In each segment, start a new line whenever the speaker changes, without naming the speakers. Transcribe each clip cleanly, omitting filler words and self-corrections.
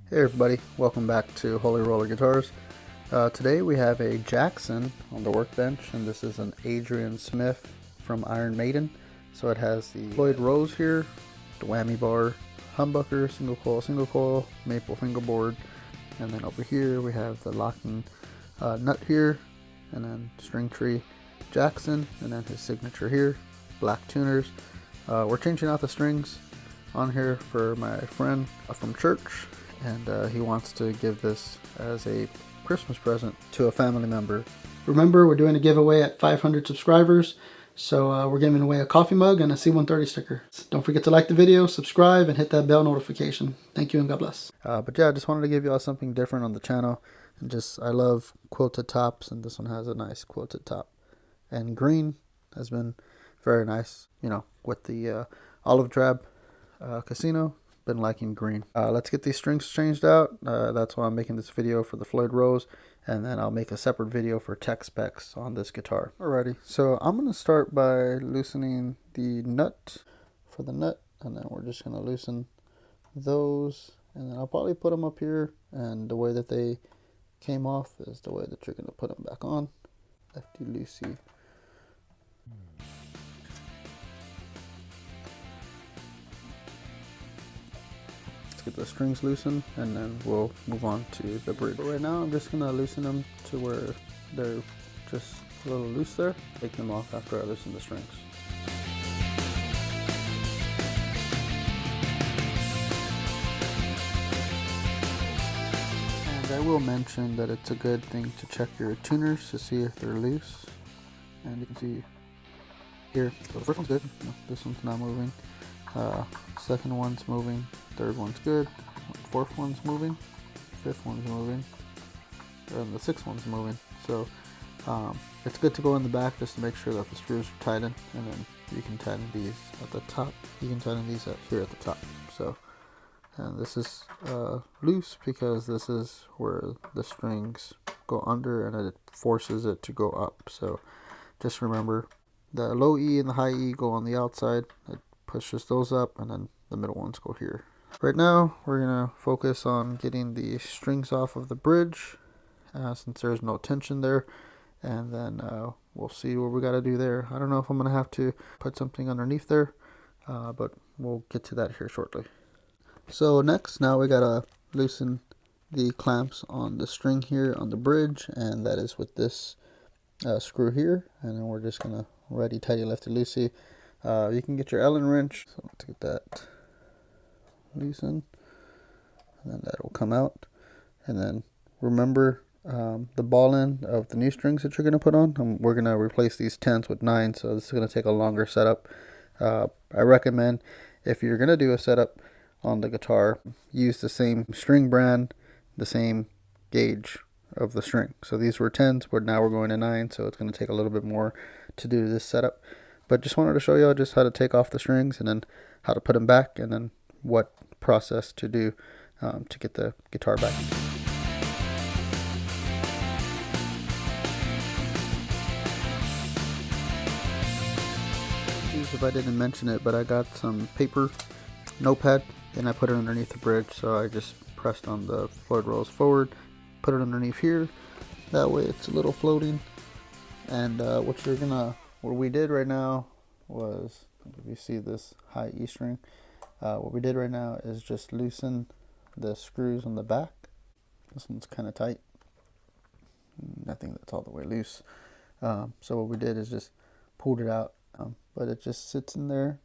Hey everybody, welcome back to Holy Roller Guitars. Today we have a Jackson on the workbench, and this is an Adrian Smith from Iron Maiden. So it has the Floyd Rose here, the whammy bar, humbucker, single coil, maple fingerboard, and then over here we have the locking nut here, and then string tree Jackson, and then his signature here, black tuners. We're changing out the strings on here for my friend from church, and he wants to give this as a Christmas present to a family member. Remember, we're doing a giveaway at 500 subscribers, so we're giving away a coffee mug and a C130 sticker. Don't forget to like the video, subscribe, and hit that bell notification. Thank you and God bless. But yeah, I just wanted to give you all something different on the channel, and I love quilted tops, and this one has a nice quilted top. And green has been very nice, you know, with the olive drab casino. Been liking green. Let's get these strings changed out. That's why I'm making this video for the Floyd Rose, and then I'll make a separate video for tech specs on this guitar. Alrighty, so I'm gonna start by loosening the nut for the nut, and then we're just gonna loosen those, and then I'll probably put them up here, and the way that they came off is the way that you're gonna put them back on. Lefty loosey. Get the strings loosened, and then we'll move on to the bridge. But right now I'm just gonna loosen them to where they're just a little loose there. Take them off after I loosen the strings. And I will mention that it's a good thing to check your tuners to see if they're loose. And you can see here, so the first one's good, this one's not moving. Second one's moving, third one's good, fourth one's moving, fifth one's moving, and the sixth one's moving. So it's good to go in the back just to make sure that the screws are tightened, and then you can tighten these at the top. You can tighten these here at the top. So, and this is loose because this is where the strings go under, and it forces it to go up. So just remember, the low E and the high E go on the outside. It pushes those up, and then the middle ones go here. Right now we're gonna focus on getting the strings off of the bridge, since there's no tension there, and then we'll see what we got to do there. I don't know if I'm gonna have to put something underneath there, but we'll get to that here shortly. So next, now we gotta loosen the clamps on the string here on the bridge, and that is with this screw here, and then we're just gonna righty tighty lefty loosey. You can get your Allen wrench, so let's get that loosened, and then that will come out. And then remember the ball end of the new strings that you're going to put on. We're going to replace these 10s with 9s, so this is going to take a longer setup. I recommend, if you're going to do a setup on the guitar, use the same string brand, the same gauge of the string. So these were 10s, but now we're going to 9, so it's going to take a little bit more to do this setup. But just wanted to show you just how to take off the strings, and then how to put them back, and then what process to do to get the guitar back. If I didn't mention it, but I got some paper, notepad, and I put it underneath the bridge. So I just pressed on the Floyd Rose forward, put it underneath here. That way it's a little floating. And what we did right now was, if you see this high E string, what we did right now is just loosen the screws on the back. This one's kind of tight. I think that's all the way loose. So what we did is just pulled it out, but it just sits in there,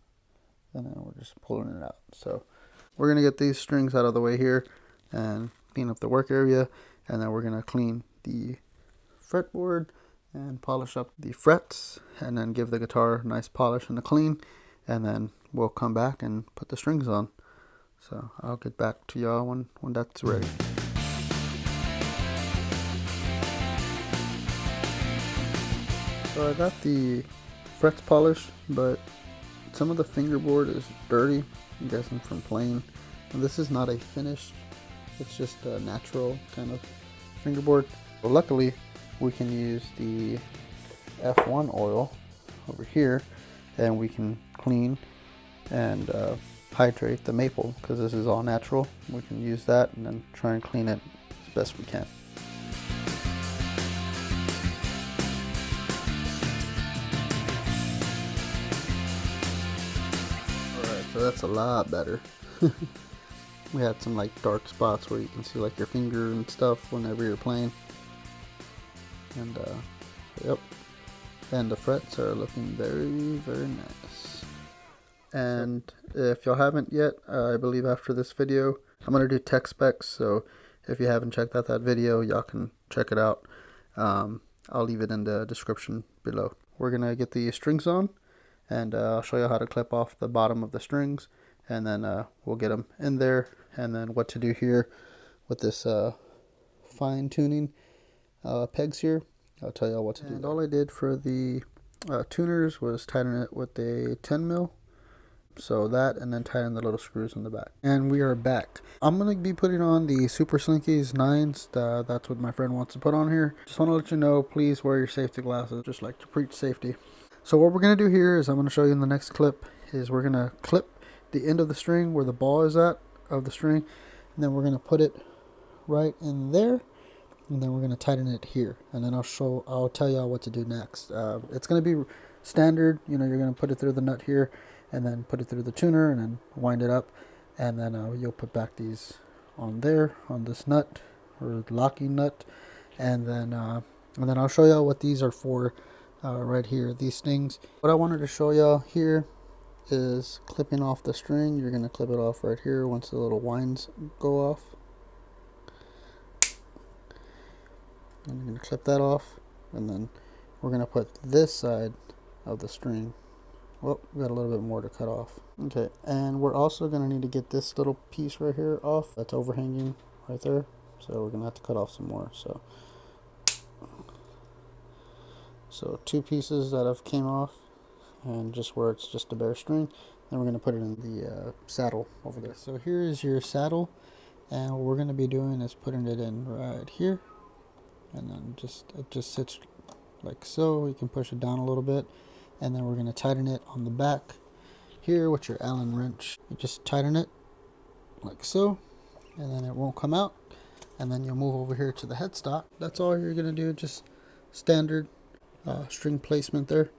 and then we're just pulling it out. So we're gonna get these strings out of the way here and clean up the work area, and then we're gonna clean the fretboard and polish up the frets, and then give the guitar a nice polish and a clean, and then we'll come back and put the strings on. So I'll get back to y'all when that's ready. So I got the frets polished, but some of the fingerboard is dirty, I'm guessing from playing. And this is not a finished, it's just a natural kind of fingerboard. But luckily we can use the F1 oil over here, and we can clean and hydrate the maple, because this is all natural. We can use that and then try and clean it as best we can. Alright, so that's a lot better. We had some like dark spots where you can see like your finger and stuff whenever you're playing. And yep. And the frets are looking very, very nice. And if y'all haven't yet, I believe after this video, I'm going to do tech specs. So if you haven't checked out that video, y'all can check it out. I'll leave it in the description below. We're going to get the strings on, and I'll show you how to clip off the bottom of the strings. And then we'll get them in there. And then what to do here with this fine tuning pegs here. I'll tell y'all what to do. And all I did for the tuners was tighten it with a 10 mil. So that, and then tighten the little screws in the back. And we are back. I'm going to be putting on the Super Slinkies 9s. That's what my friend wants to put on here. Just want to let you know, please wear your safety glasses. Just like to preach safety. So what we're going to do here is I'm going to show you in the next clip is we're going to clip the end of the string where the ball is at of the string. And then we're going to put it right in there. And then we're going to tighten it here. And then I'll tell y'all what to do next. It's going to be standard. You know, you're going to put it through the nut here, and then put it through the tuner, and then wind it up, and then you'll put back these on there on this nut or locking nut, and then I'll show y'all what these are for right here, these things. What I wanted to show y'all here is clipping off the string. You're going to clip it off right here once the little winds go off, and you're going to clip that off, and then we're going to put this side of the string. Well, we got a little bit more to cut off. Okay, and we're also going to need to get this little piece right here off. That's overhanging right there. So we're going to have to cut off some more. So 2 pieces that have came off, and just where it's just a bare string. Then we're going to put it in the saddle over there. So here is your saddle, and what we're going to be doing is putting it in right here. And then it just sits like so. You can push it down a little bit. And then we're going to tighten it on the back here with your Allen wrench. You just tighten it like so, and then it won't come out. And then you'll move over here to the headstock. That's all you're going to do, just standard string placement there.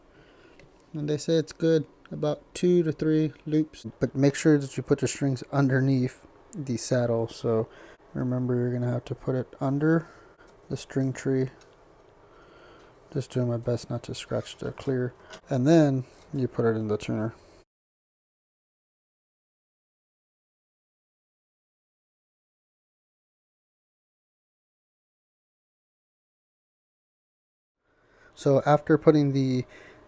And they say it's good about 2 to 3 loops, but make sure that you put your strings underneath the saddle. So remember, you're going to have to put it under the string tree. Just doing my best not to scratch the clear. And then you put it in the tuner. So after putting the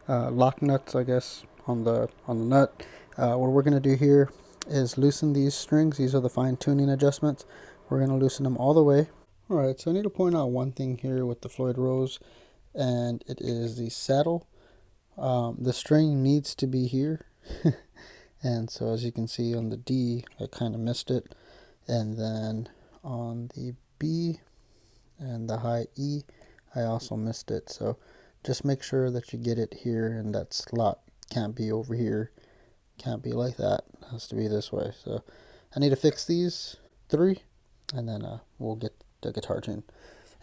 lock nuts, I guess, on the nut, what we're going to do here is loosen these strings. These are the fine tuning adjustments. We're going to loosen them all the way. Alright, so I need to point out one thing here with the Floyd Rose, and it is the saddle. The string needs to be here. And so as you can see on the D, I kind of missed it. And then on the B and the high E, I also missed it. So just make sure that you get it here, and that slot can't be over here. Can't be like that. It has to be this way. So I need to fix these 3, and then we'll get the guitar tuned.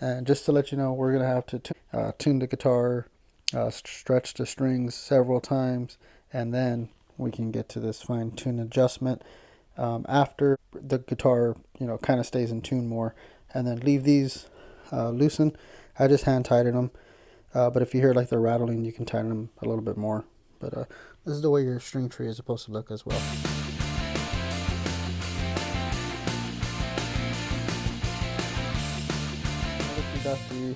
And just to let you know, we're going to have to tune the guitar, stretch the strings several times, and then we can get to this fine tune adjustment after the guitar, kind of stays in tune more. And then leave these loosen. I just hand tighten them, but if you hear like they're rattling, you can tighten them a little bit more. But this is the way your string tree is supposed to look as well. Got the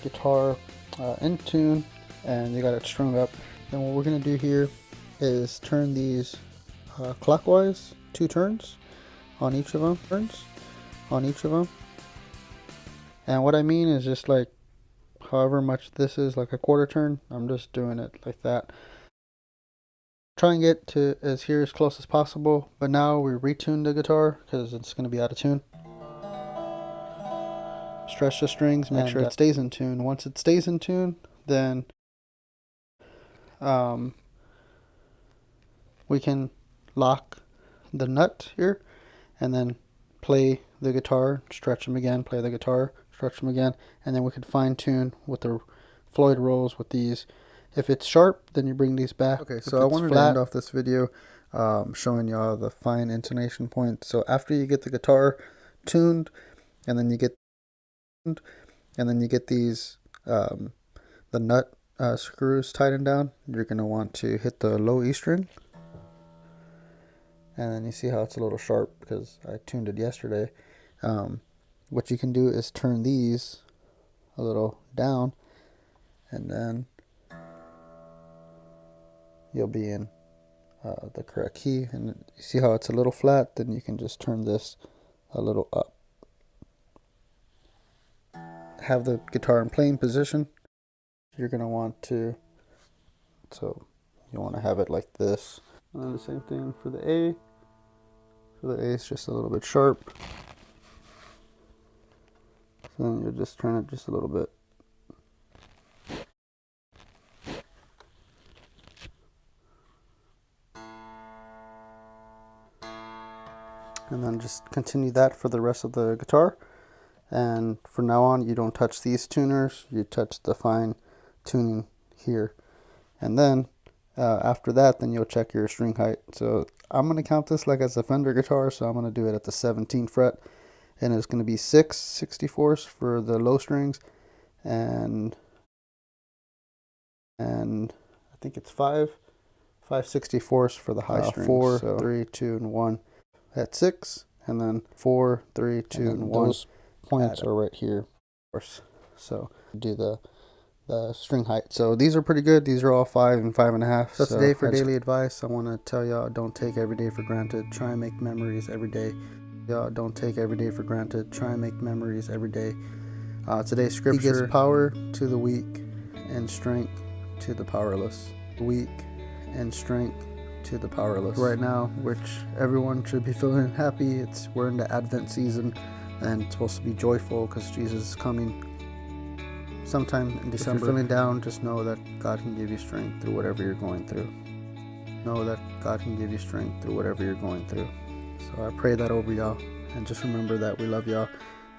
guitar in tune and you got it strung up, then what we're going to do here is turn these clockwise 2 turns on each of them, and what I mean is just like however much this is, like a quarter turn, I'm just doing it like that. Try and get to as close as possible, but now we retune the guitar because it's going to be out of tune. Stretch the strings, make sure it stays in tune. Once it stays in tune, then we can lock the nut here, and then play the guitar, stretch them again, play the guitar, stretch them again, and then we could fine tune with the Floyd Rose with these. If it's sharp, then you bring these back. Okay, so I wanted to end off this video showing y'all the fine intonation point. So after you get the guitar tuned, and then you get these the nut screws tightened down, you're gonna want to hit the low E string, and then you see how it's a little sharp because I tuned it yesterday. What you can do is turn these a little down, and then you'll be in the correct key. And you see how it's a little flat, then you can just turn this a little up. Have the guitar in playing position. You're going to want to, so you want to have it like this. And then the same thing for the A. For the A, it's just a little bit sharp. So then you'll just turn it just a little bit. And then just continue that for the rest of the guitar. And from now on, you don't touch these tuners, you touch the fine tuning here. And then after that, then you'll check your string height. So I'm going to count this like as a Fender guitar, so I'm going to do it at the 17th fret. And it's going to be 6/64 for the low strings, and I think it's 5/64 for the high strings. 4, so 3, 2, and 1 at 6, and then 4, 3, 2, and 1. Those points are right here, of course. So do the string height. So these are pretty good. These are all 5 and 5.5. So today for daily advice, I want to tell y'all, don't take every day for granted. Try and make memories every day. Y'all, don't take every day for granted. Try and make memories every day. Today's scripture: He gives power to the weak and strength to the powerless. Weak and strength to the powerless. Right now, which everyone should be feeling happy. We're in the Advent season, and it's supposed to be joyful because Jesus is coming sometime in December. If you're feeling down, just know that God can give you strength through whatever you're going through. Know that God can give you strength through whatever you're going through. So I pray that over y'all, and just remember that we love y'all,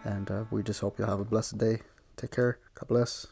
and we just hope y'all have a blessed day. Take care. God bless.